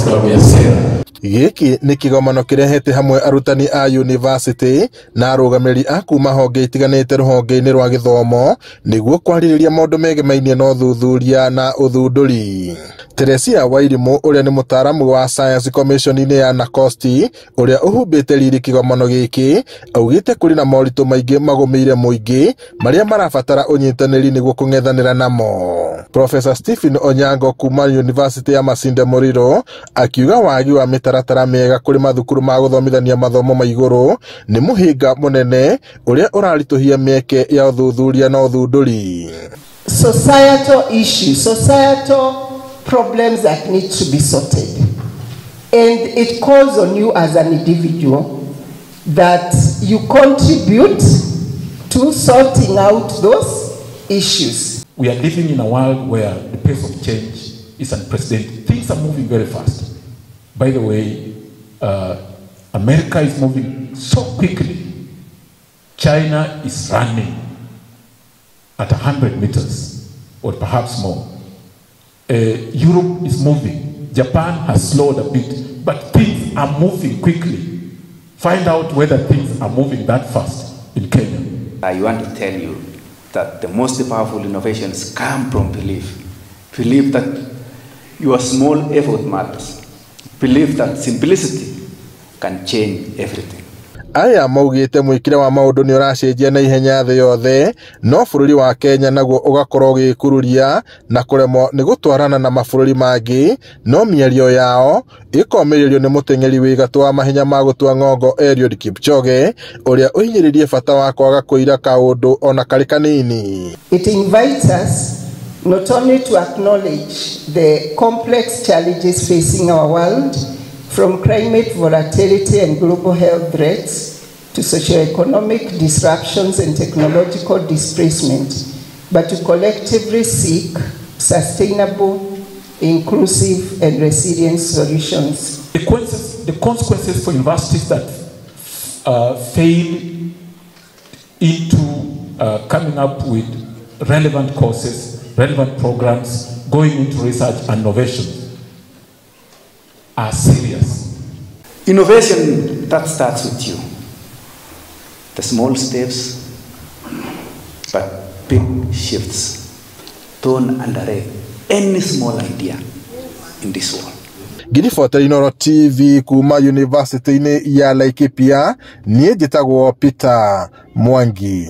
sababu ya sera. Giki ni kigomano kirehete hamwe arutani a university na arugamiri a kuma honge itiganite ruhonge-ini rwa githomo niguo kwaririria maundu megemainie na uthuthuria na uthunduri. Teresia Wairimu uria ni mutaaramu wa Science Commission-ini ya NACOST uria uhumbite riri kigomano giki augite kuri na moritu maingi magumiire muingi maria marabatara unyitaniri niguo kung'ethanira namo. Professor Stephen Onyango kuma University ya Masinde Muliro akiuga wagi wa mitaratara miega kuri mathukuru ma guthomithania mathomo ma iguru ni muhinga munene uria urarituhia mieke ya uthuthuria na uthunduri. Societal issues, societal problems that need to be sorted, and it calls on you as an individual that you contribute to sorting out those issues. We are living in a world where the pace of change is unprecedented. Things are moving very fast. By the way, America is moving so quickly. China is running at 100 meters or perhaps more. Europe is moving. Japan has slowed a bit, but things are moving quickly. Find out whether things are moving that fast in Kenya. I want to tell you that the most powerful innovations come from belief. Believe that your small effort matters. Believe that simplicity can change everything. Aya maugite mwikire wa maundu ni uracenjia na ihenya thi yothe no bururi wa Kenya naguo ugakorwo gikururia na kuremwo ni gutwarana na mabururi mangi no mierio yao ikomiririo ni mutengeri wi gatwa wa mahenya ma gutua ng'ongo Eliud Kipchoge uria uhinyiririe bata wa kwaga kuira kaundu ona kari kanini. It invites us not only to acknowledge the complex challenges facing our world, from climate volatility and global health threats to socio-economic disruptions and technological displacement, but to collectively seek sustainable, inclusive and resilient solutions. The consequences for universities that fail into coming up with relevant courses, relevant programs, going into research and innovation are serious. Innovation that starts with you. The small steps, but big shifts. Don't underrate any small idea in this world. Girifote Inoro TV kuma University-ini ya Laikipia, nie njitagwo Peter Mwangi.